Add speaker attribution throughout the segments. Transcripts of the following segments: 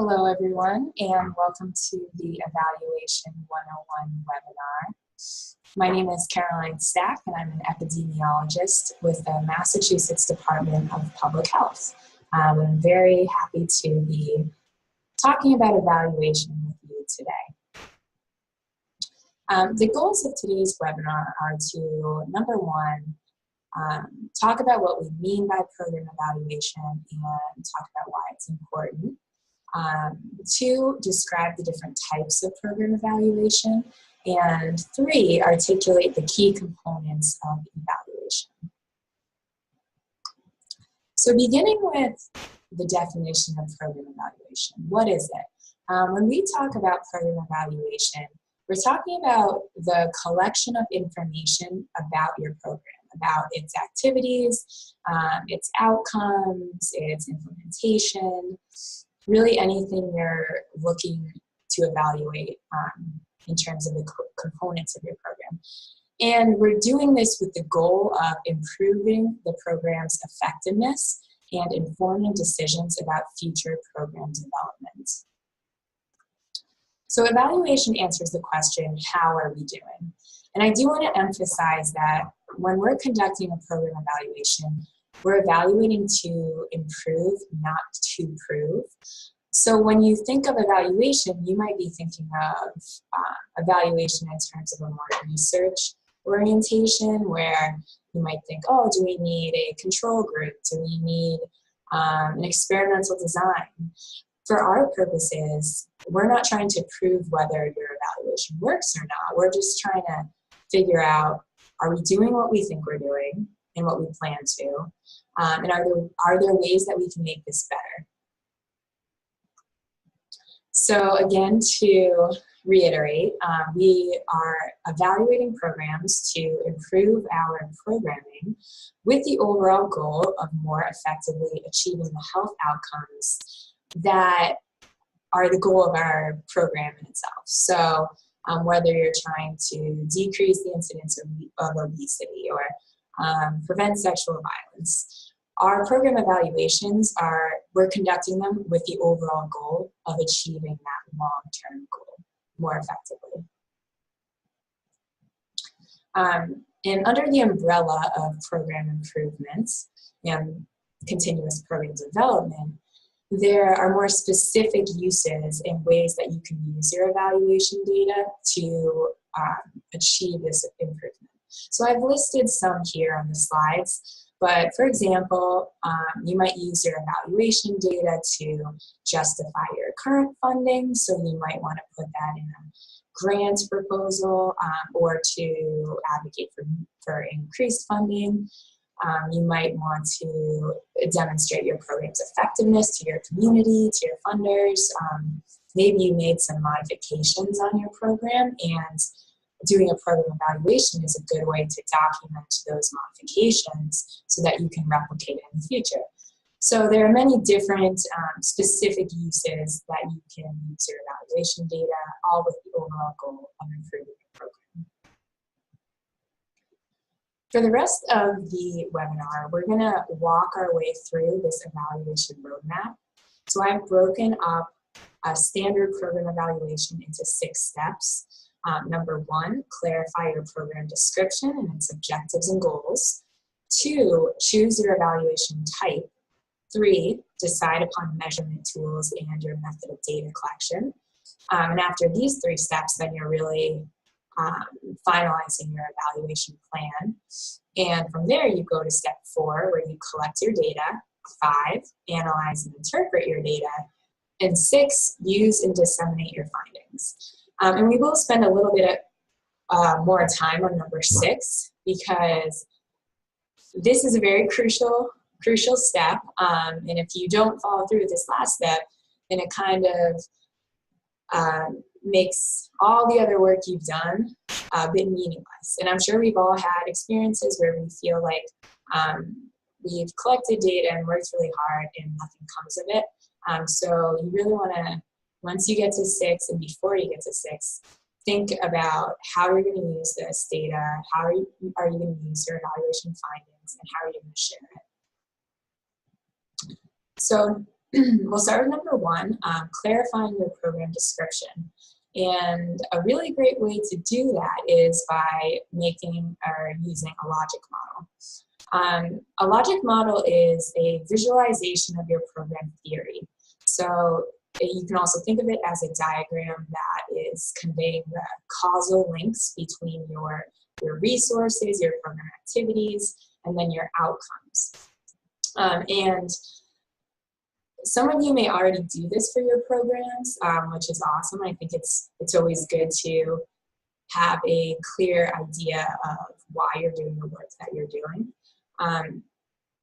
Speaker 1: Hello everyone, and welcome to the Evaluation 101 webinar. My name is Caroline Stack, and I'm an epidemiologist with the Massachusetts Department of Public Health. I'm very happy to be talking about evaluation with you today. The goals of today's webinar are to, number one, talk about what we mean by program evaluation and talk about why it's important. Two, describe the different types of program evaluation. And three, articulate the key components of evaluation. So beginning with the definition of program evaluation, what is it? When we talk about program evaluation, we're talking about the collection of information about your program, about its activities, its outcomes, its implementation, really anything you're looking to evaluate in terms of the components of your program. And we're doing this with the goal of improving the program's effectiveness and informing decisions about future program development. So evaluation answers the question, how are we doing? And I do want to emphasize that when we're conducting a program evaluation, we're evaluating to improve, not to prove. So when you think of evaluation, you might be thinking of evaluation in terms of a more research orientation, where you might think, oh, do we need a control group? Do we need an experimental design? For our purposes, we're not trying to prove whether your evaluation works or not. We're just trying to figure out, are we doing what we think we're doing and what we plan to? And are there ways that we can make this better? So again, to reiterate, we are evaluating programs to improve our programming with the overall goal of more effectively achieving the health outcomes that are the goal of our program in itself. So whether you're trying to decrease the incidence of obesity or prevent sexual violence, our program evaluations we're conducting them with the overall goal of achieving that long-term goal more effectively. And under the umbrella of program improvements and continuous program development, there are more specific uses and ways that you can use your evaluation data to achieve this improvement. So I've listed some here on the slides. But for example, you might use your evaluation data to justify your current funding. So you might want to put that in a grant proposal or to advocate for increased funding. You might want to demonstrate your program's effectiveness to your community, to your funders. Maybe you made some modifications on your program, and doing a program evaluation is a good way to document those modifications so that you can replicate it in the future. So there are many different specific uses that you can use your evaluation data, all with the overall goal of improving your program. For the rest of the webinar, we're going to walk our way through this evaluation roadmap. So I've broken up a standard program evaluation into 6 steps. Number 1, clarify your program description and its objectives and goals. 2, choose your evaluation type. 3, decide upon measurement tools and your method of data collection. And after these 3 steps, then you're really finalizing your evaluation plan. And from there, you go to step 4, where you collect your data. 5, analyze and interpret your data. And 6, use and disseminate your findings. And we will spend a little bit more time on number 6, because this is a very crucial step. And if you don't follow through with this last step, then it kind of makes all the other work you've done a bit meaningless. And I'm sure we've all had experiences where we feel like we've collected data and worked really hard and nothing comes of it. So you really want to, once you get to 6 and before you get to 6, think about how you're going to use this data, how are you going to use your evaluation findings, and how are you going to share it. So we'll start with number one, clarifying your program description. And a really great way to do that is by making or using a logic model. A logic model is a visualization of your program theory. So you can also think of it as a diagram that is conveying the causal links between your resources, your program activities, and then your outcomes. And some of you may already do this for your programs, which is awesome. I think it's always good to have a clear idea of why you're doing the work that you're doing.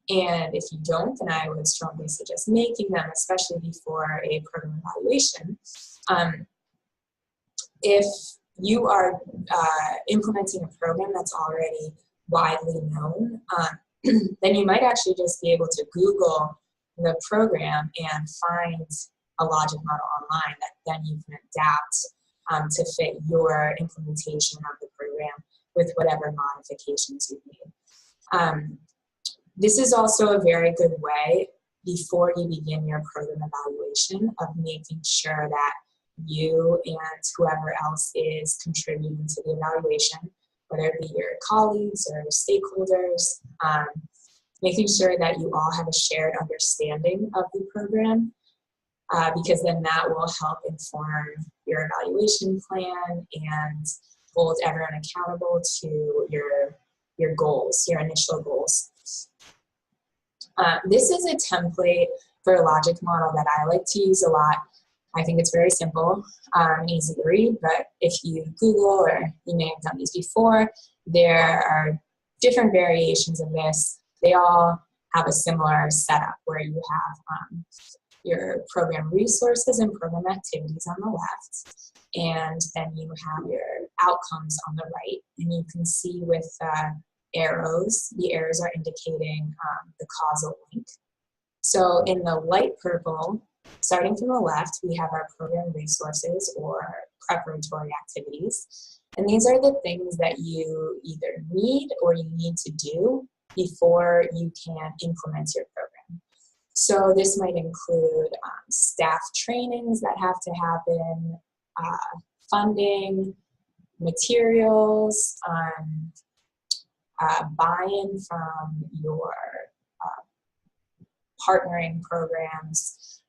Speaker 1: And if you don't, then I would strongly suggest making them, especially before a program evaluation. If you are implementing a program that's already widely known, then you might actually just be able to Google the program and find a logic model online that then you can adapt to fit your implementation of the program with whatever modifications you've made. This is also a very good way before you begin your program evaluation of making sure that you and whoever else is contributing to the evaluation, whether it be your colleagues or stakeholders, making sure that you all have a shared understanding of the program, because then that will help inform your evaluation plan and hold everyone accountable to your goals, your initial goals. This is a template for a logic model that I like to use a lot. I think it's very simple and easy to read, but if you Google, or you may have done these before, there are different variations of this. They all have a similar setup where you have your program resources and program activities on the left, and then you have your outcomes on the right. And you can see with arrows, the arrows are indicating the causal link. So in the light purple, starting from the left, we have our program resources or preparatory activities. And these are the things that you either need or you need to do before you can implement your program. So this might include staff trainings that have to happen, funding, materials, buy-in from your partnering programs.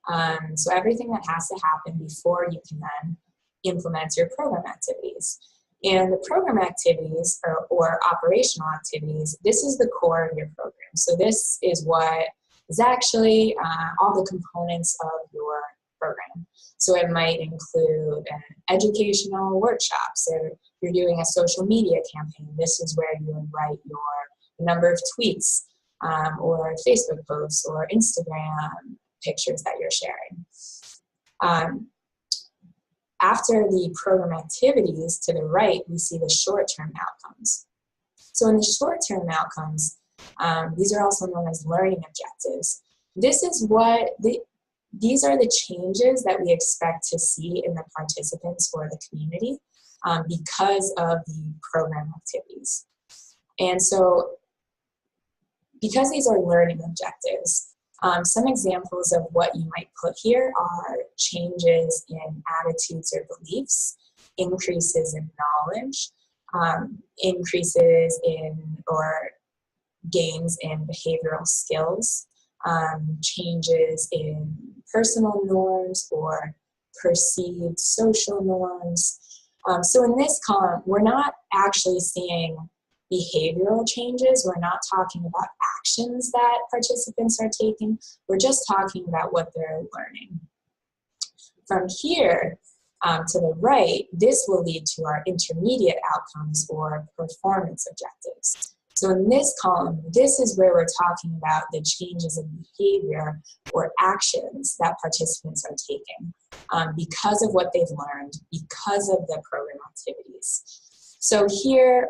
Speaker 1: So everything that has to happen before you can then implement your program activities. And the program activities or operational activities, this is the core of your program. So this is what is actually all the components of your program. So it might include an educational workshops, or you're doing a social media campaign. This is where you would write your number of tweets or Facebook posts or Instagram pictures that you're sharing. After the program activities, to the right, we see the short-term outcomes. So in the short-term outcomes, these are also known as learning objectives. This is these are the changes that we expect to see in the participants or the community because of the program activities. And so, because these are learning objectives, some examples of what you might put here are changes in attitudes or beliefs, increases in knowledge, increases in or gains in behavioral skills, changes in personal norms or perceived social norms. So in this column, we're not actually seeing behavioral changes. We're not talking about actions that participants are taking. We're just talking about what they're learning. From here to the right, this will lead to our intermediate outcomes or performance objectives. So in this column, this is where we're talking about the changes in behavior or actions that participants are taking because of what they've learned, because of the program activities. So here,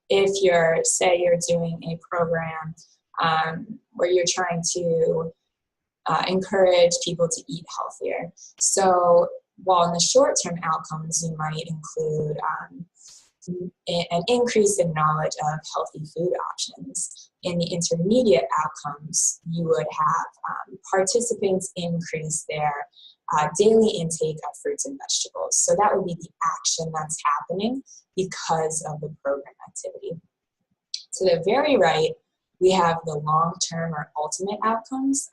Speaker 1: if say you're doing a program where you're trying to encourage people to eat healthier. So while in the short-term outcomes, you might include an increase in knowledge of healthy food options. In the intermediate outcomes, you would have participants increase their daily intake of fruits and vegetables. So that would be the action that's happening because of the program activity. To the very right, we have the long-term or ultimate outcomes.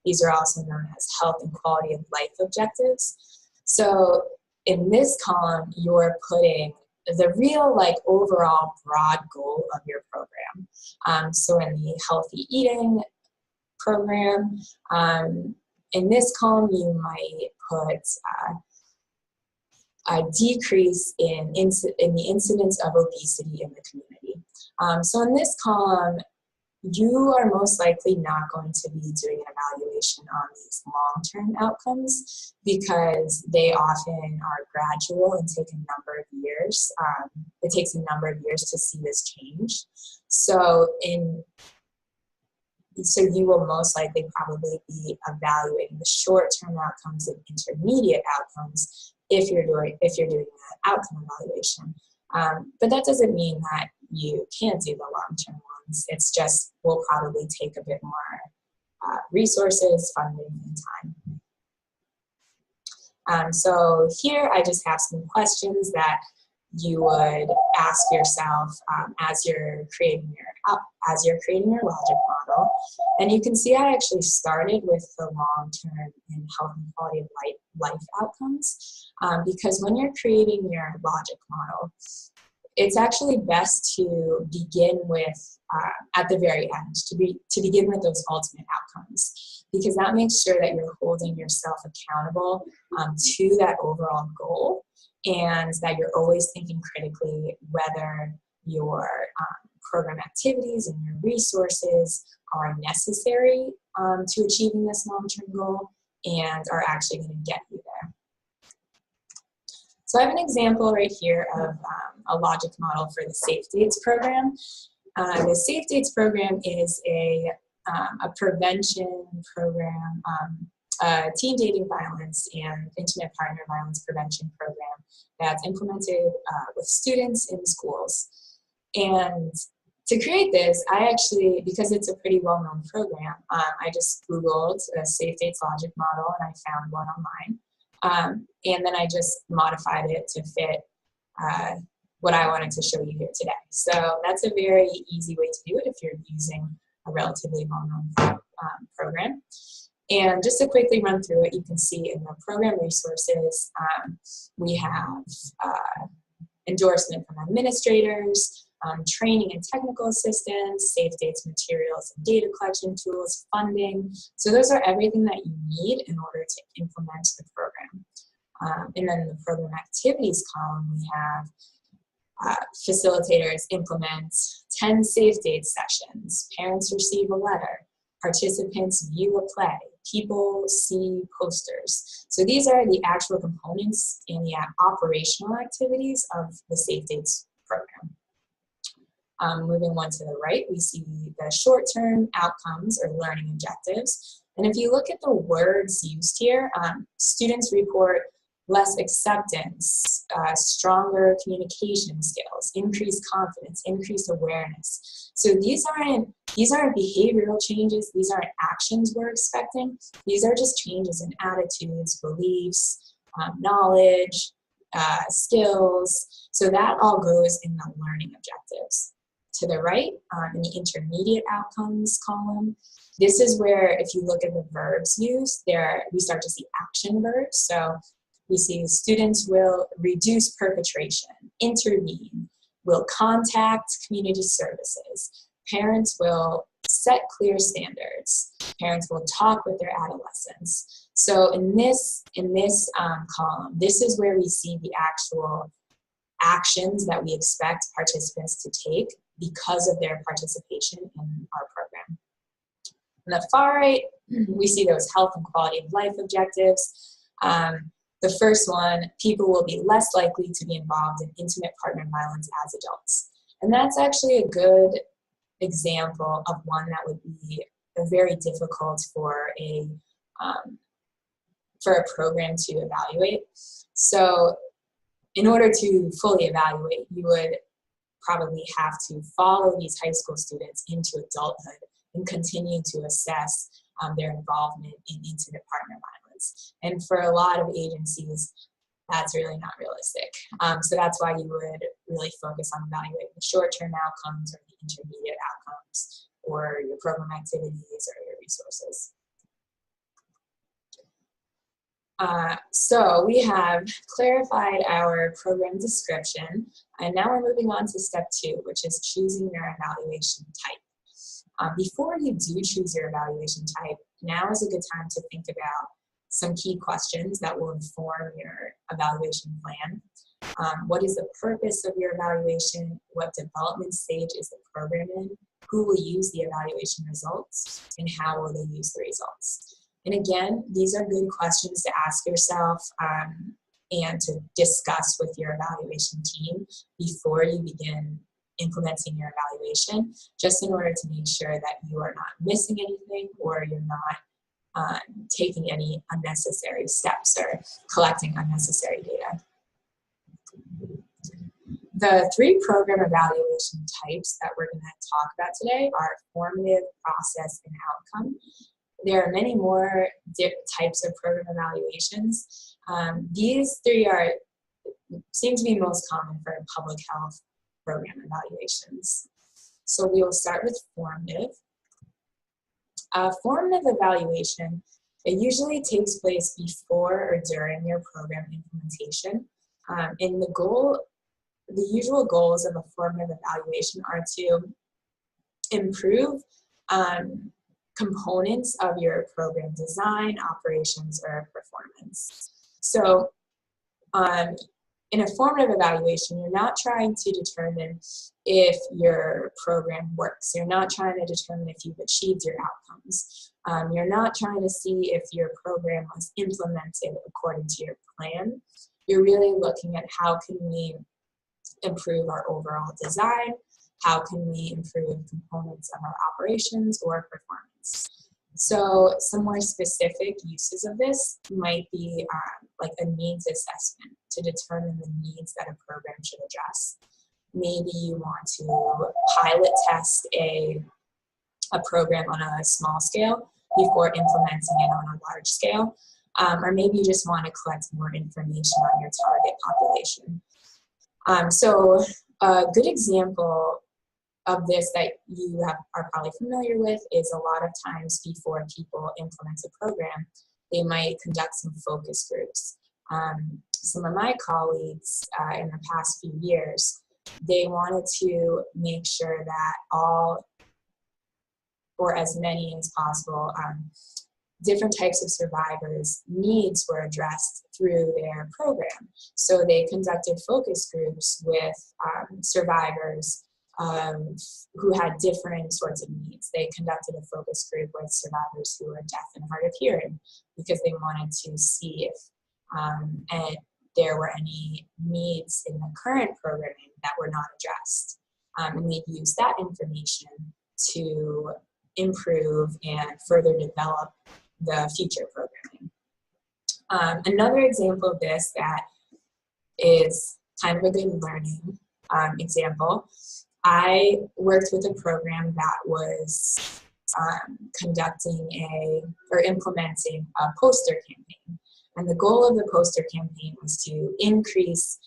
Speaker 1: These are also known as health and quality of life objectives. So in this column, you're putting the real overall broad goal of your program. So in the healthy eating program, in this column, you might put a decrease in the incidence of obesity in the community. So in this column, you are most likely not going to be doing an evaluation on these long-term outcomes because they often are gradual and take a number of years. It takes a number of years to see this change. So you will most likely probably be evaluating the short-term outcomes and intermediate outcomes if you're doing an outcome evaluation. But that doesn't mean that you can't do the long-term ones. It's just will probably take a bit more resources, funding, and time. So here I just have some questions that you would ask yourself as you're creating your logic model. And you can see I actually started with the long-term and health and quality of life outcomes because when you're creating your logic model, it's actually best to begin with, at the very end, to begin with those ultimate outcomes, because that makes sure that you're holding yourself accountable to that overall goal, and that you're always thinking critically whether your program activities and your resources are necessary to achieving this long-term goal and are actually going to get you there. So I have an example right here of a logic model for the Safe Dates program. The Safe Dates program is a prevention program, teen dating violence and intimate partner violence prevention program that's implemented with students in schools. And to create this, I actually, because it's a pretty well-known program, I just Googled a Safe Dates logic model and I found one online. And then I just modified it to fit what I wanted to show you here today. So that's a very easy way to do it if you're using a relatively well-known program. And just to quickly run through it, you can see in the program resources, we have endorsement from administrators, training and technical assistance, Safe Dates materials and data collection tools, funding. So those are everything that you need in order to implement the program. And then in the program activities column, we have facilitators implement 10 Safe Dates sessions, parents receive a letter, participants view a play, people see posters. So these are the actual components and the operational activities of the Safe Dates program. Moving one to the right, we see the short-term outcomes or learning objectives. And if you look at the words used here, students report less acceptance, stronger communication skills, increased confidence, increased awareness. So these aren't behavioral changes, these aren't actions we're expecting. These are just changes in attitudes, beliefs, knowledge, skills. So that all goes in the learning objectives. To the right, in the intermediate outcomes column, this is where, if you look at the verbs used, we start to see action verbs. So we see students will reduce perpetration, intervene, will contact community services, parents will set clear standards, parents will talk with their adolescents. So in this column, this is where we see the actual actions that we expect participants to take because of their participation in our program. On the far right, we see those health and quality of life objectives. The first one, people will be less likely to be involved in intimate partner violence as adults. And that's actually a good example of one that would be very difficult for a program to evaluate. So in order to fully evaluate, you would probably have to follow these high school students into adulthood and continue to assess their involvement in intimate partner violence. And for a lot of agencies, that's really not realistic. So that's why you would really focus on evaluating the short-term outcomes or the intermediate outcomes or your program activities or your resources. So we have clarified our program description, and now we're moving on to step 2, which is choosing your evaluation type. Before you do choose your evaluation type, now is a good time to think about some key questions that will inform your evaluation plan. What is the purpose of your evaluation? What development stage is the program in? Who will use the evaluation results? And how will they use the results? And again, these are good questions to ask yourself and to discuss with your evaluation team before you begin implementing your evaluation, just in order to make sure that you are not missing anything or you're not taking any unnecessary steps or collecting unnecessary data. The 3 program evaluation types that we're going to talk about today are formative, process, and outcome. There are many more types of program evaluations. These 3 seem to be most common for public health program evaluations. So we will start with formative. Formative evaluation, it usually takes place before or during your program implementation. And the usual goals of a formative evaluation are to improve components of your program design, operations, or performance. So in a formative evaluation, you're not trying to determine if your program works. You're not trying to determine if you've achieved your outcomes. You're not trying to see if your program was implemented according to your plan. You're really looking at how can we improve our overall design, how can we improve components of our operations or performance. So some more specific uses of this might be like a needs assessment to determine the needs that a program should address. Maybe you want to pilot test a program on a small scale before implementing it on a large scale. Or maybe you just want to collect more information on your target population. So a good example of this that you are probably familiar with is a lot of times before people implement a program, they might conduct some focus groups. Some of my colleagues in the past few years, they wanted to make sure that all, or as many as possible, different types of survivors' needs were addressed through their program. So they conducted focus groups with survivors who had different sorts of needs. They conducted a focus group with survivors who were deaf and hard of hearing because they wanted to see if and there were any needs in the current programming that were not addressed. And they used that information to improve and further develop the future programming. Another example of this that is kind of a good learning example, I worked with a program that was implementing a poster campaign. And the goal of the poster campaign was to increase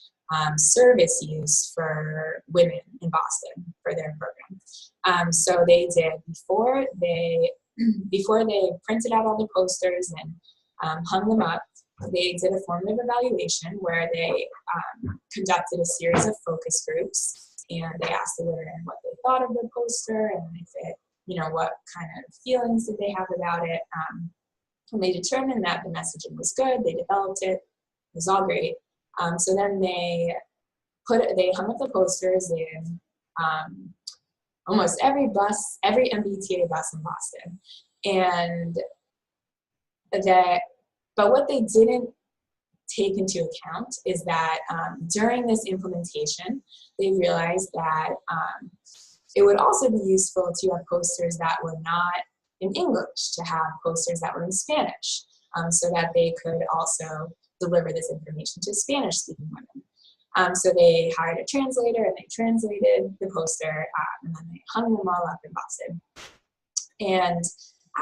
Speaker 1: service use for women in Boston for their program. So they did, before they printed out all the posters and hung them up, they did a formative evaluation where they conducted a series of focus groups, and they asked the women what they thought of the poster and if it, what kind of feelings did they have about it. And they determined that the messaging was good. They developed it. It was all great. So then they hung up the posters in almost every MBTA bus in Boston. But what they didn't take into account is that during this implementation, they realized that it would also be useful to have posters that were not in English, to have posters that were in Spanish, so that they could also deliver this information to Spanish-speaking women. So they hired a translator and they translated the poster, and then they hung them all up in Boston. And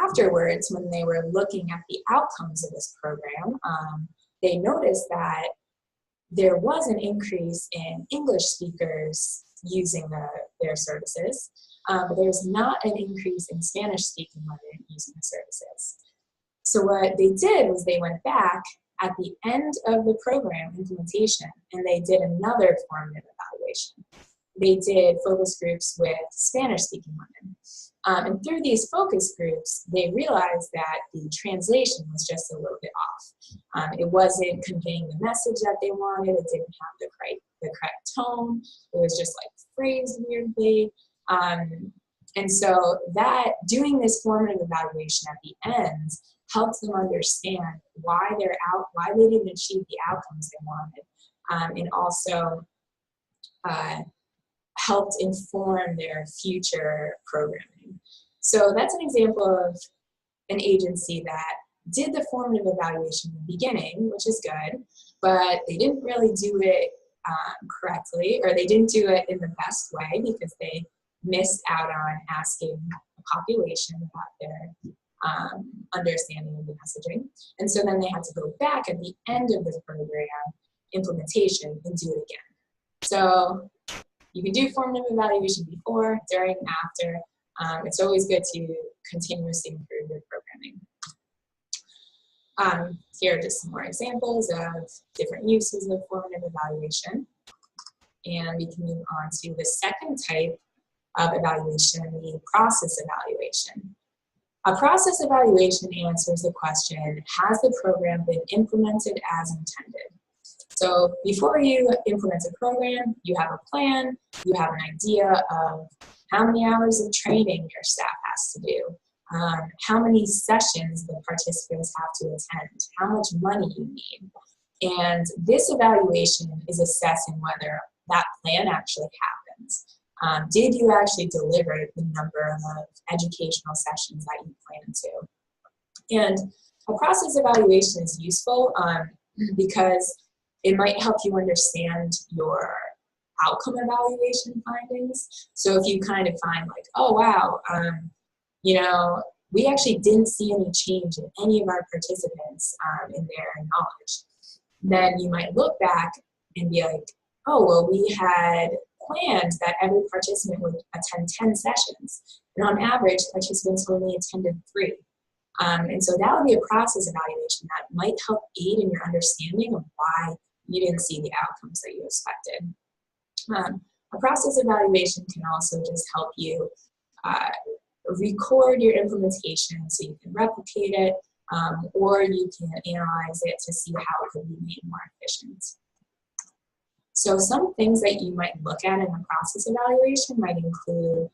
Speaker 1: afterwards, when they were looking at the outcomes of this program, they noticed that there was an increase in English speakers using their services, but there's not an increase in Spanish-speaking women using the services. So what they did was they went back at the end of the program implementation, and they did another formative evaluation. They did focus groups with Spanish-speaking women. And through these focus groups, they realized that the translation was just a little bit off. It wasn't conveying the message that they wanted. It didn't have the correct tone. It was just like phrased weirdly. And so that doing this formative evaluation at the end helped them understand why they didn't achieve the outcomes they wanted, and also helped inform their future programming. So that's an example of an agency that did the formative evaluation in the beginning, which is good, but they didn't really do it correctly, or they didn't do it in the best way because they missed out on asking a population about their understanding of the messaging. And so then they had to go back at the end of the program implementation and do it again. So you can do formative evaluation before, during, after. It's always good to continuously improve your programming. Here are just some more examples of different uses of formative evaluation. And we can move on to the second type of evaluation, the process evaluation. A process evaluation answers the question, has the program been implemented as intended? So before you implement a program, you have a plan, you have an idea of how many hours of training your staff has to do, how many sessions the participants have to attend, how much money you need. And this evaluation is assessing whether that plan actually happens. Did you actually deliver the number of educational sessions that you planned to? And a process evaluation is useful because it might help you understand your outcome evaluation findings. So if you kind of find like, oh wow, we actually didn't see any change in any of our participants in their knowledge, then you might look back and be like, oh, well, we had planned that every participant would attend 10 sessions, and on average, participants only attended 3. And so that would be a process evaluation that might help aid in your understanding of why you didn't see the outcomes that you expected. A process evaluation can also just help you record your implementation so you can replicate it, or you can analyze it to see how it can be made more efficient. So some things that you might look at in a process evaluation might include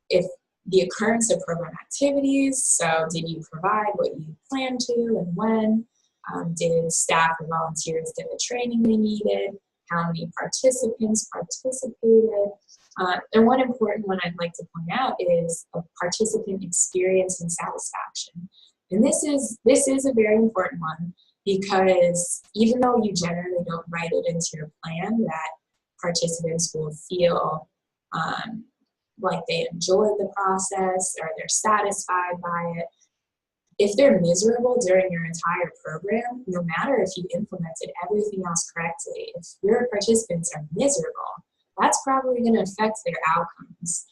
Speaker 1: if the occurrence of program activities, so did you provide what you planned to and when? Did staff or volunteers get the training they needed? How many participants participated? And one important one I'd like to point out is a participant experience and satisfaction. And this is a very important one, because even though you generally don't write it into your plan that participants will feel like they enjoyed the process or they're satisfied by it, if they're miserable during your entire program, no matter if you implemented everything else correctly, if your participants are miserable, that's probably going to affect their outcomes.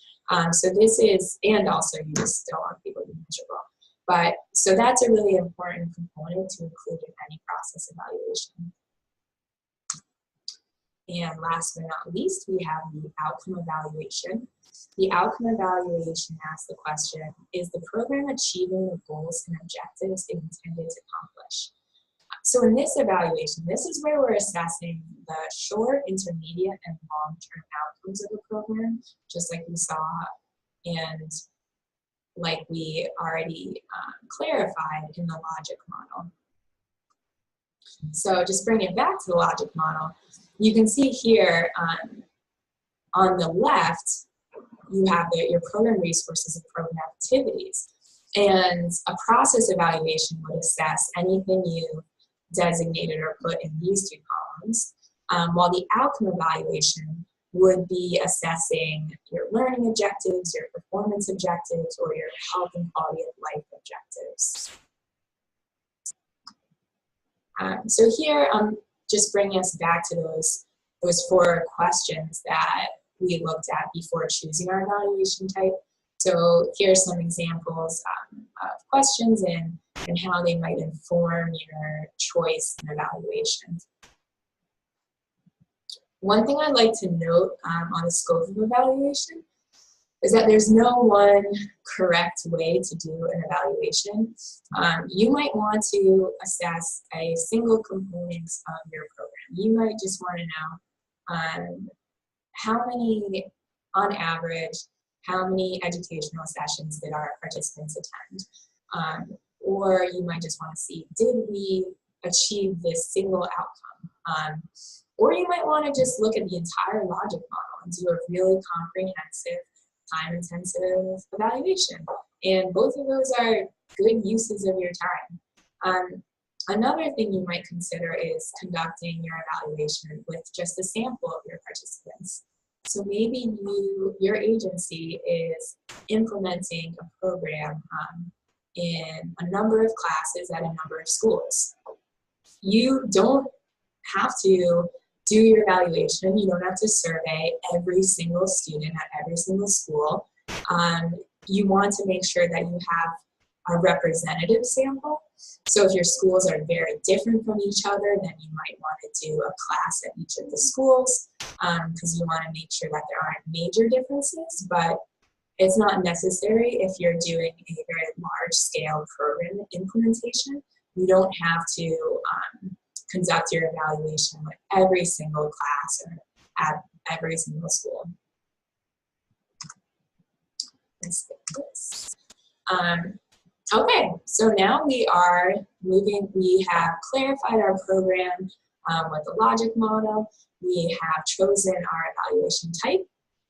Speaker 1: So this is, and also you just don't want people to be miserable. But, so that's a really important component to include in any process evaluation. And last but not least, we have the outcome evaluation. The outcome evaluation asks the question, is the program achieving the goals and objectives it intended to accomplish? So in this evaluation, this is where we're assessing the short, intermediate, and long-term outcomes of the program, just like we saw and like we already clarified in the logic model. So just bring it back to the logic model. You can see here on the left, you have your program resources and program activities. And a process evaluation would assess anything you designated or put in these 2 columns. while the outcome evaluation would be assessing your learning objectives, your performance objectives, or your health and quality of life objectives. So here, just bringing us back to those 4 questions that we looked at before choosing our evaluation type. So here are some examples of questions and how they might inform your choice in evaluation. One thing I'd like to note on the scope of evaluation is that there's no one correct way to do an evaluation. You might want to assess a single component of your program. You might just want to know how many, on average, how many educational sessions did our participants attend? Or you might just want to see, did we achieve this single outcome? Or you might want to just look at the entire logic model and do a really comprehensive, time-intensive evaluation. And both of those are good uses of your time. Another thing you might consider is conducting your evaluation with just a sample of your participants. So maybe your agency is implementing a program in a number of classes at a number of schools. You don't have to do your evaluation. You don't have to survey every single student at every single school. You want to make sure that you have a representative sample. So if your schools are very different from each other, then you might want to do a class at each of the schools because you want to make sure that there aren't major differences, but it's not necessary if you're doing a very large-scale program implementation. You don't have to conduct your evaluation with every single class or at every single school. Let's get this. Okay, so now we are moving, we have clarified our program with the logic model. We have chosen our evaluation type,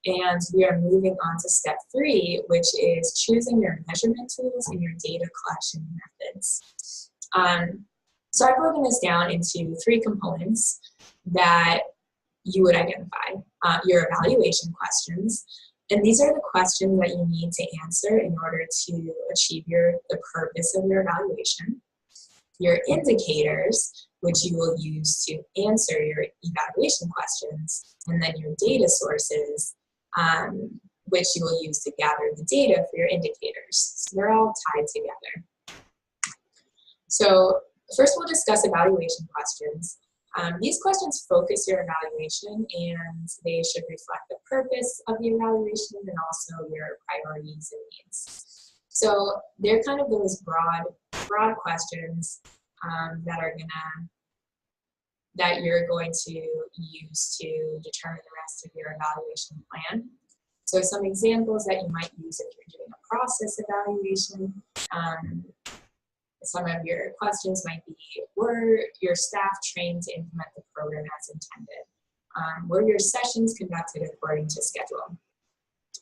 Speaker 1: and we are moving on to step 3, which is choosing your measurement tools and your data collection methods. So I've broken this down into 3 components that you would identify. Your evaluation questions, and these are the questions that you need to answer in order to achieve the purpose of your evaluation. Your indicators, which you will use to answer your evaluation questions, and then your data sources, which you will use to gather the data for your indicators. So they're all tied together. So first we'll discuss evaluation questions. These questions focus your evaluation, and they should reflect the purpose of the evaluation and also your priorities and needs. So they're kind of those broad questions that you're going to use to determine the rest of your evaluation plan. So some examples that you might use if you're doing a process evaluation. Some of your questions might be, were your staff trained to implement the program as intended? Were your sessions conducted according to schedule?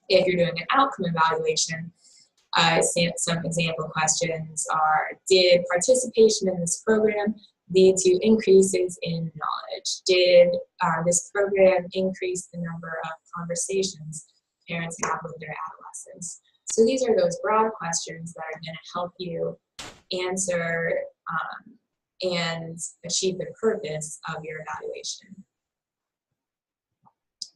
Speaker 1: If you're doing an outcome evaluation, some example questions are, did participation in this program lead to increases in knowledge? Did this program increase the number of conversations parents have with their adolescents? So these are those broad questions that are going to help you answer and achieve the purpose of your evaluation.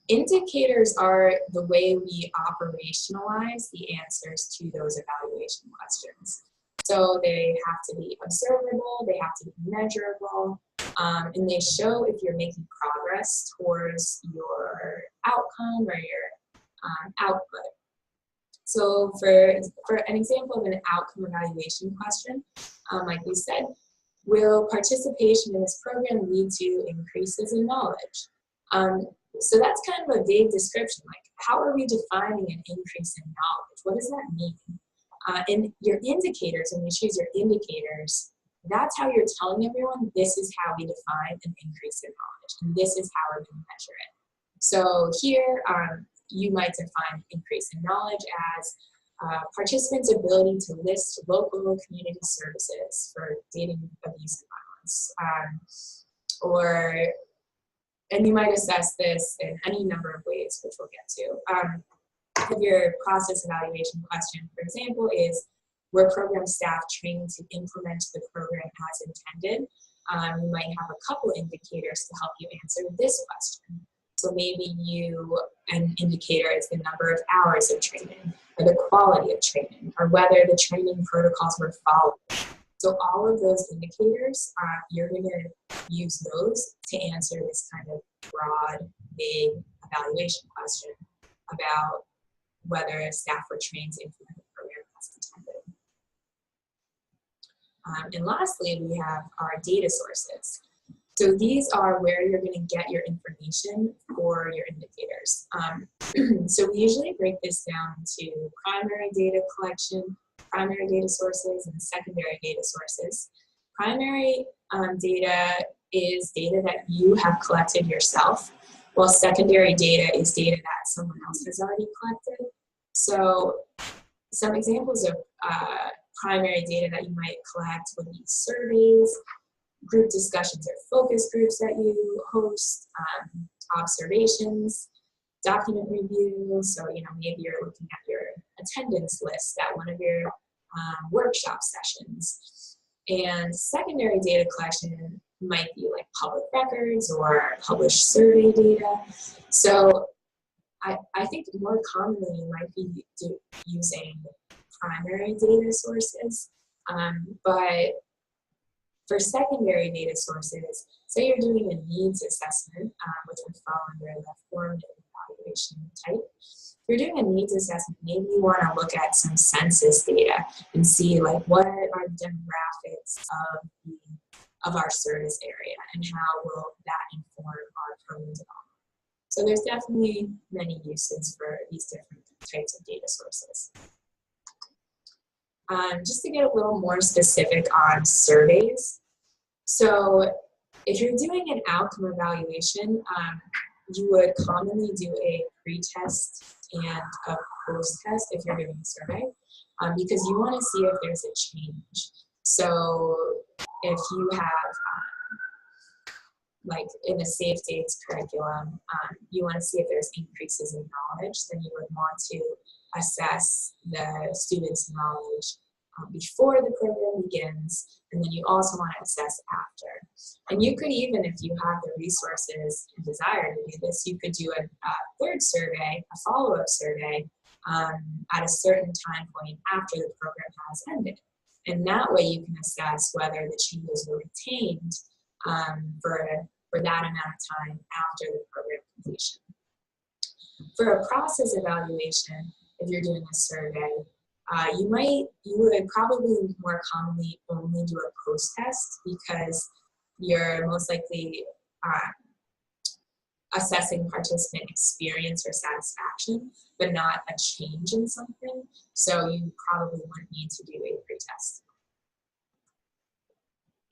Speaker 1: Indicators are the way we operationalize the answers to those evaluation questions. So they have to be observable, they have to be measurable, and they show if you're making progress towards your outcome or your output. So for an example of an outcome evaluation question, like we said, will participation in this program lead to increases in knowledge? So that's kind of a vague description, like how are we defining an increase in knowledge? What does that mean? And your indicators, when you choose your indicators, that's how you're telling everyone this is how we define an increase in knowledge, and this is how we're going to measure it. So here, you might define increase in knowledge as participants' ability to list local community services for dating, abuse, and violence. Or And you might assess this in any number of ways, which we'll get to. If your process evaluation question, for example, is, were program staff trained to implement the program as intended? You might have a couple indicators to help you answer this question. So maybe an indicator is the number of hours of training, or the quality of training, or whether the training protocols were followed. So all of those indicators, you're going to use those to answer this kind of broad, vague evaluation question about whether staff were trained to implement the program as intended. And lastly, we have our data sources. So these are where you're going to get your information for your indicators. So we usually break this down to primary data collection, primary data sources, and secondary data sources. Primary data is data that you have collected yourself, while secondary data is data that someone else has already collected. So some examples of primary data that you might collect would be surveys, group discussions or focus groups that you host, observations, document review. So, maybe you're looking at your attendance list at one of your workshop sessions. And secondary data collection might be like public records or published survey data. So I think more commonly you might be using primary data sources, but for secondary data sources, say you're doing a needs assessment, which would fall under the formative evaluation type. If you're doing a needs assessment, maybe you want to look at some census data and see like what are the demographics of our service area and how will that inform our program development. So there's definitely many uses for these different types of data sources. Just to get a little more specific on surveys. So if you're doing an outcome evaluation, you would commonly do a pre-test and a post-test if you're doing a survey, because you want to see if there's a change. So if you have, like in a safe dates curriculum, you want to see if there's increases in knowledge, then you would want to assess the students' knowledge before the program begins, and then you also want to assess after. And you could even, if you have the resources and desire to do this, you could do a third survey, a follow-up survey, at a certain time point after the program has ended. And that way you can assess whether the changes were retained for that amount of time after the program completion. For a process evaluation, if you're doing a survey, you would probably more commonly only do a post-test because you're most likely assessing participant experience or satisfaction, but not a change in something. So you probably wouldn't need to do a pre-test.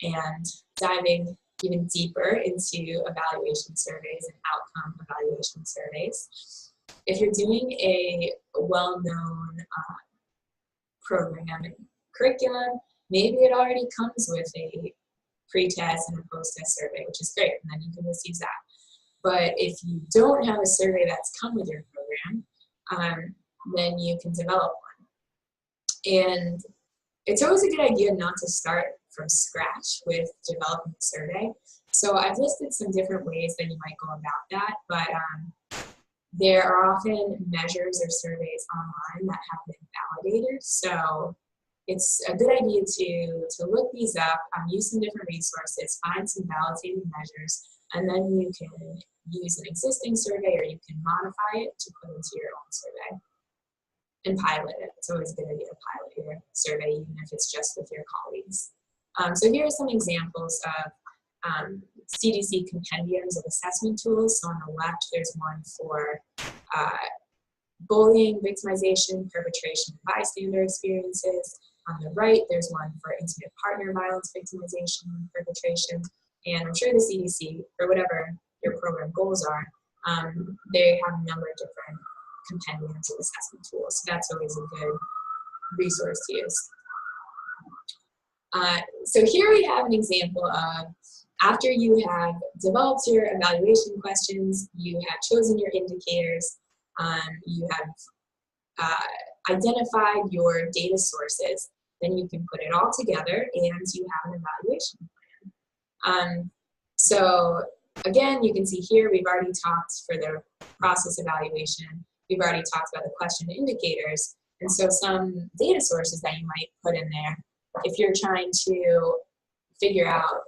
Speaker 1: And diving even deeper into evaluation surveys and outcome evaluation surveys, if you're doing a well-known program and curriculum, maybe it already comes with a pre-test and a post-test survey, which is great, and then you can just use that. But if you don't have a survey that's come with your program, then you can develop one. And it's always a good idea not to start from scratch with developing a survey. So I've listed some different ways that you might go about that, but there are often measures or surveys online that have been validated. So it's a good idea to look these up, use some different resources, find some validated measures, and then you can use an existing survey or you can modify it to put into your own survey and pilot it. It's always a good idea to pilot your survey, even if it's just with your colleagues. So here are some examples of CDC compendiums of assessment tools. So on the left, there's one for bullying, victimization, perpetration, and bystander experiences. On the right, there's one for intimate partner violence, victimization, and perpetration. And I'm sure the CDC, or whatever your program goals are, they have a number of different compendiums of assessment tools. So that's always a good resource to use. So here we have an example of After you have developed your evaluation questions, you have chosen your indicators, you have identified your data sources, then you can put it all together and you have an evaluation plan. So again, you can see here we've already talked for the process evaluation, we've already talked about the question indicators, and so some data sources that you might put in there if you're trying to figure out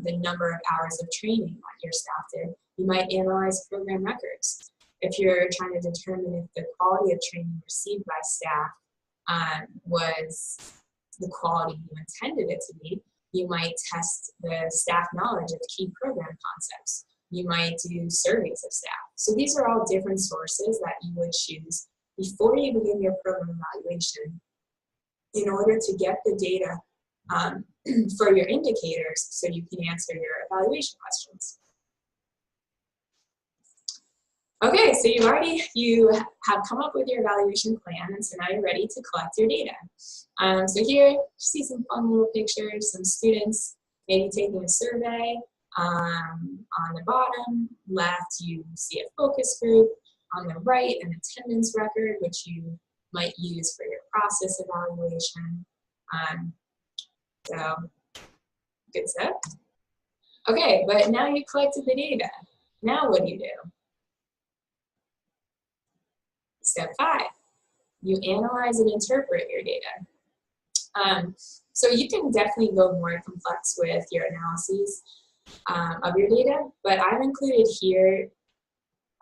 Speaker 1: the number of hours of training that your staff did. You might analyze program records. If you're trying to determine if the quality of training received by staff was the quality you intended it to be, you might test the staff knowledge of key program concepts. You might do surveys of staff. So these are all different sources that you would choose before you begin your program evaluation in order to get the data for your indicators so you can answer your evaluation questions. Okay, so you have come up with your evaluation plan, and so now you're ready to collect your data. So here you see some fun little pictures, some students maybe taking a survey. On the bottom left, you see a focus group. On the right, an attendance record, which you might use for your process evaluation. So, good stuff. Okay, but now you collected the data. Now what do you do? Step 5, you analyze and interpret your data. So you can definitely go more complex with your analyses of your data, but I've included here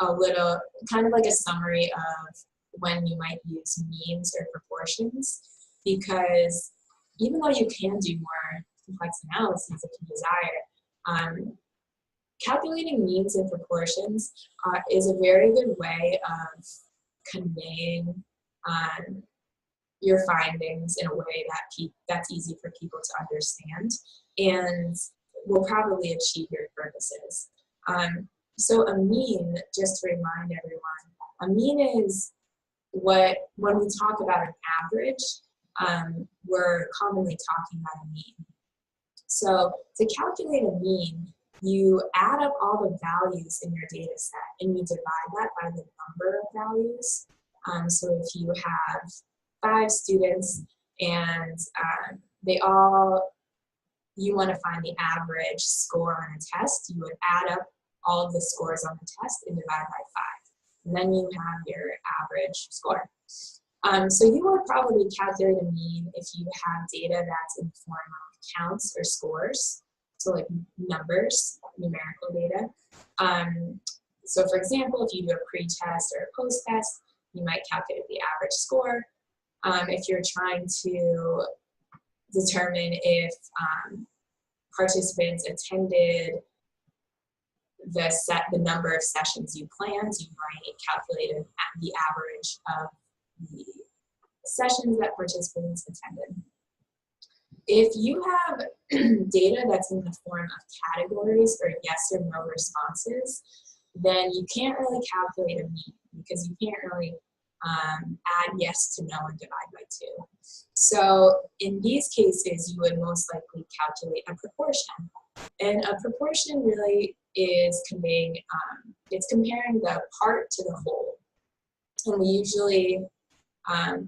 Speaker 1: a little, kind of like a summary of when you might use means or proportions, because even though you can do more complex analyses if you desire, calculating means and proportions is a very good way of conveying your findings in a way that's easy for people to understand and will probably achieve your purposes. So a mean, just to remind everyone, a mean is when we talk about an average, we're commonly talking about a mean. So to calculate a mean, you add up all the values in your data set and you divide that by the number of values. So if you have 5 students and you want to find the average score on a test, you would add up all of the scores on the test and divide by 5. And then you have your average score. So you would probably calculate a mean if you have data that's in the form of counts or scores, so like numbers, numerical data. So for example, if you do a pre-test or a post-test, you might calculate the average score. If you're trying to determine if participants attended the number of sessions you planned, you might calculate the average of the sessions that participants attended. If you have data that's in the form of categories or yes or no responses, then you can't really calculate a mean because you can't really add yes to no and divide by 2. So in these cases, you would most likely calculate a proportion. And a proportion really is conveying, it's comparing the part to the whole. And we usually,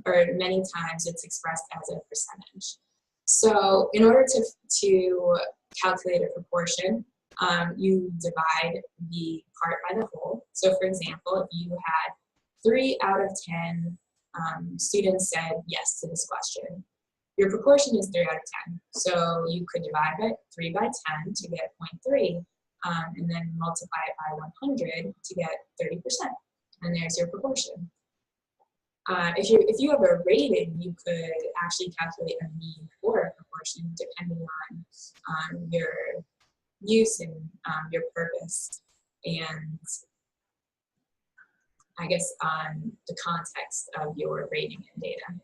Speaker 1: or many times, it's expressed as a percentage. So in order to calculate a proportion, you divide the part by the whole. So for example, if you had 3 out of 10 students said yes to this question, your proportion is 3 out of 10. So you could divide 3 by 10 to get 0.3, and then multiply it by 100 to get 30%. And there's your proportion. If you have a rating, you could actually calculate a mean or a proportion depending on your use and your purpose, and I guess on the context of your rating and data.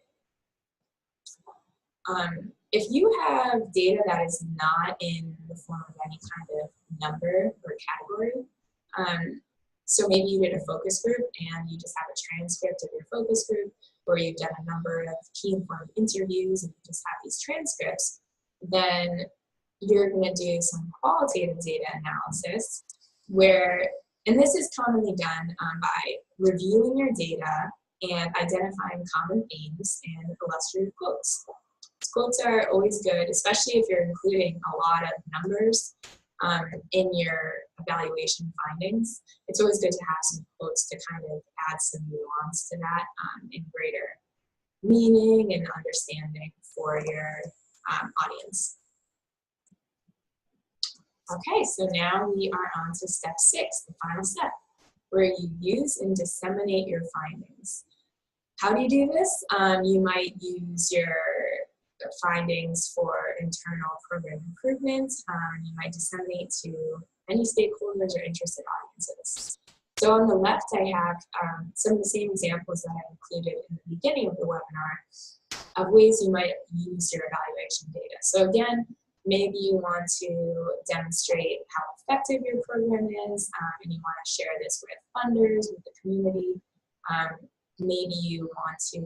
Speaker 1: If you have data that is not in the form of any kind of number or category, so maybe you did a focus group and you just have a transcript of your focus group, or you've done a number of key informed interviews and you just have these transcripts, then you're going to do some qualitative data analysis where, and this is commonly done by reviewing your data and identifying common themes and illustrative quotes. Quotes are always good, especially if you're including a lot of numbers in your evaluation findings. It's always good to have some quotes to kind of add some nuance to that and greater meaning and understanding for your audience. Okay, so now we are on to step 6, the final step, where you use and disseminate your findings. How do you do this? You might use your findings for internal program improvements. You might disseminate to any stakeholders or interested audiences. So on the left, I have some of the same examples that I included in the beginning of the webinar of ways you might use your evaluation data. So again, maybe you want to demonstrate how effective your program is, and you want to share this with funders, with the community. Maybe you want to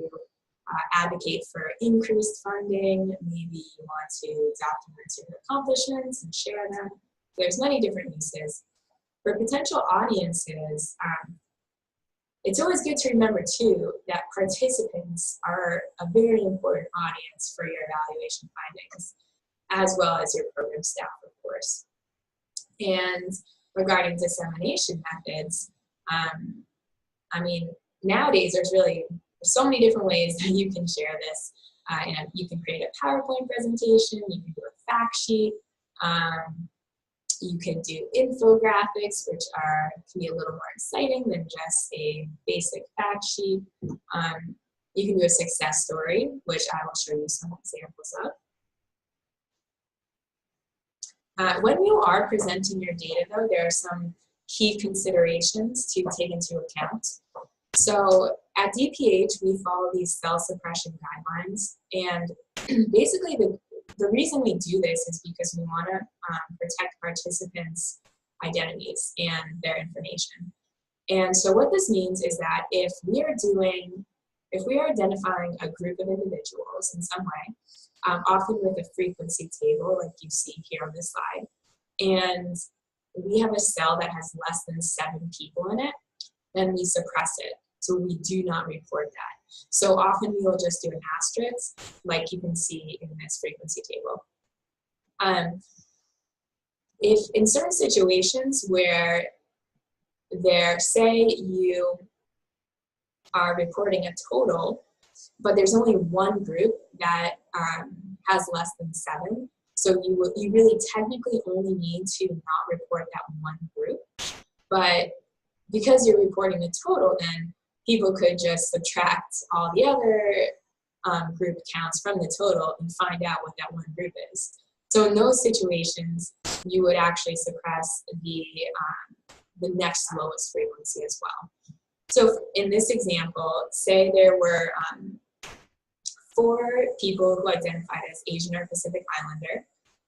Speaker 1: advocate for increased funding. Maybe you want to document your accomplishments and share them. There's many different uses. For potential audiences, it's always good to remember too that participants are a very important audience for your evaluation findings, as well as your program staff, of course. And regarding dissemination methods, I mean, nowadays there's so many different ways that you can share this. And you can create a PowerPoint presentation, you can do a fact sheet, you can do infographics, which can be a little more exciting than just a basic fact sheet. You can do a success story, which I will show you some examples of. When you are presenting your data, though, there are some key considerations to take into account. So at DPH, we follow these cell suppression guidelines, and basically the reason we do this is because we want to protect participants' identities and their information. And so what this means is that if we are identifying a group of individuals in some way, often with a frequency table like you see here on this slide, and we have a cell that has less than 7 people in it, then we suppress it. So we do not report that. So often we will just do an asterisk, like you can see in this frequency table. If in certain situations where say you are reporting a total, but there's only one group that has less than 7, so you really technically only need to not report that one group. But because you're reporting the total, then people could just subtract all the other group counts from the total and find out what that one group is. So in those situations, you would actually suppress the next lowest frequency as well. So in this example, say there were 4 people who identified as Asian or Pacific Islander,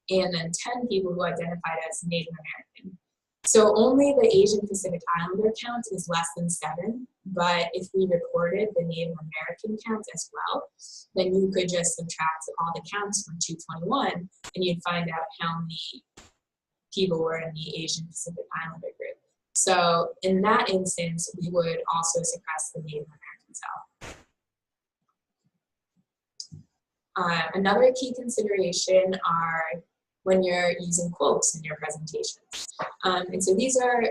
Speaker 1: and then 10 people who identified as Native American. So only the Asian Pacific Islander count is less than 7, but if we reported the Native American count as well, then you could just subtract all the counts from 221, and you'd find out how many people were in the Asian Pacific Islander group. So in that instance, we would also suppress the Native American cell. Another key consideration are when you're using quotes in your presentations. And so these are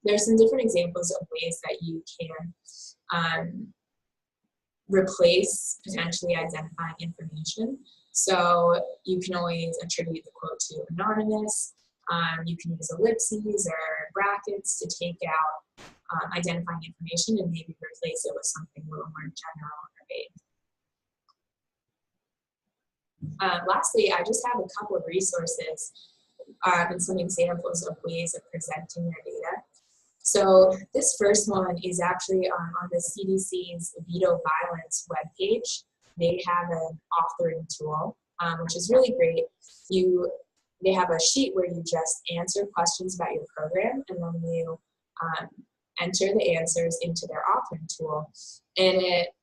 Speaker 1: there's some different examples of ways that you can replace potentially identifying information. So you can always attribute the quote to anonymous. You can use ellipses or brackets to take out identifying information and maybe replace it with something a little more general or vague. Lastly, I just have a couple of resources and some examples of ways of presenting your data. So this first one is actually on the CDC's Veto Violence webpage. They have an authoring tool, which is really great. They have a sheet where you just answer questions about your program, and then you enter the answers into their authoring tool. And it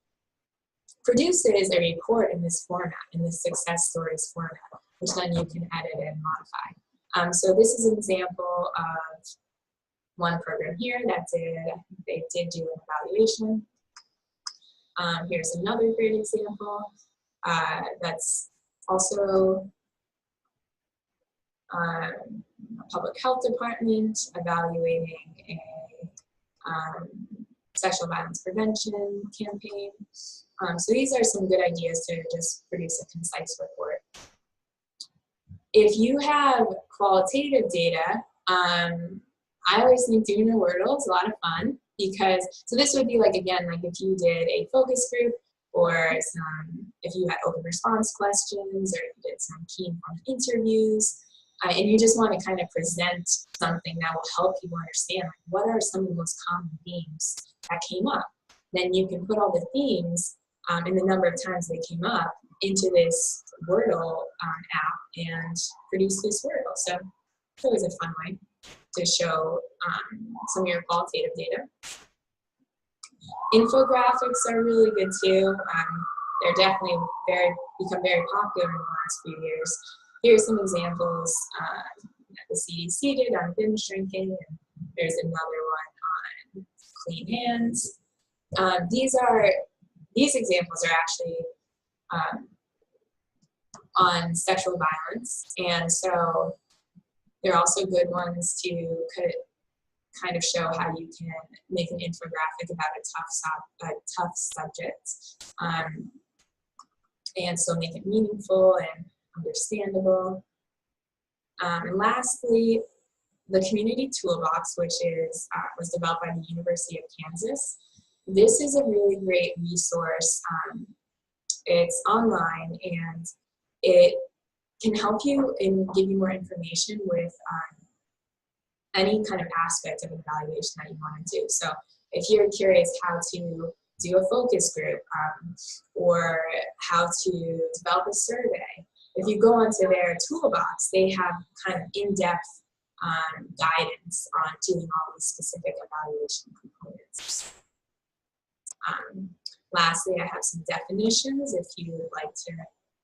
Speaker 1: produces a report in this format, in this success stories format. which then you can edit and modify. So this is an example of one program here that they did do an evaluation. Here's another great example that's also a public health department evaluating a sexual violence prevention campaign. So these are some good ideas to just produce a concise report. If you have qualitative data, I always think doing a Wordle is a lot of fun because, so this would be like, again, like if you did a focus group or if you had open response questions or if you did some key informed interviews, and you just want to kind of present something that will help people understand like, what are some of the most common themes that came up. Then you can put all the themes and the number of times they came up into this Wordle app and produce this Wordle. So it's always a fun way to show some of your qualitative data. Infographics are really good too. They're definitely become very popular in the last few years. Here's some examples that the CDC did on binge drinking, and there's another one on clean hands. These examples are actually on sexual violence, and so they're also good ones to kind of show how you can make an infographic about a tough subject, and so make it meaningful and understandable. And lastly, the community toolbox, which was developed by the University of Kansas. This is a really great resource. It's online and it can help you and give you more information with any kind of aspect of evaluation that you want to do. So if you're curious how to do a focus group or how to develop a survey, if you go onto their toolbox, they have kind of in-depth guidance on doing all these specific evaluation components. Lastly, I have some definitions if you would like to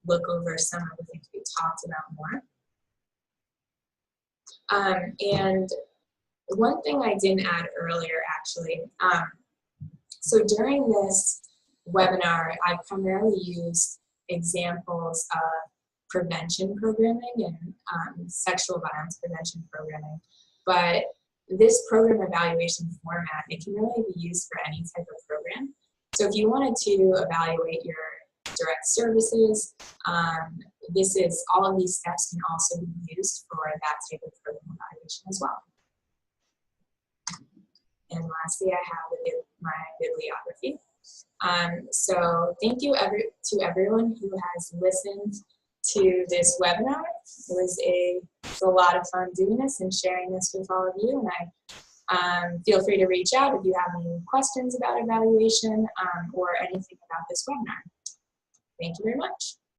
Speaker 1: look over some of the things we talked about more. And one thing I didn't add earlier, actually, so during this webinar, I primarily used examples of prevention programming and sexual violence prevention programming. But this program evaluation format, it can really be used for any type of program. So if you wanted to evaluate your direct services, all of these steps can also be used for that type of program evaluation as well. And lastly, I have my bibliography. So thank you to everyone who has listened to this webinar. It was a lot of fun doing this and sharing this with all of you. And I feel free to reach out if you have any questions about evaluation or anything about this webinar. Thank you very much.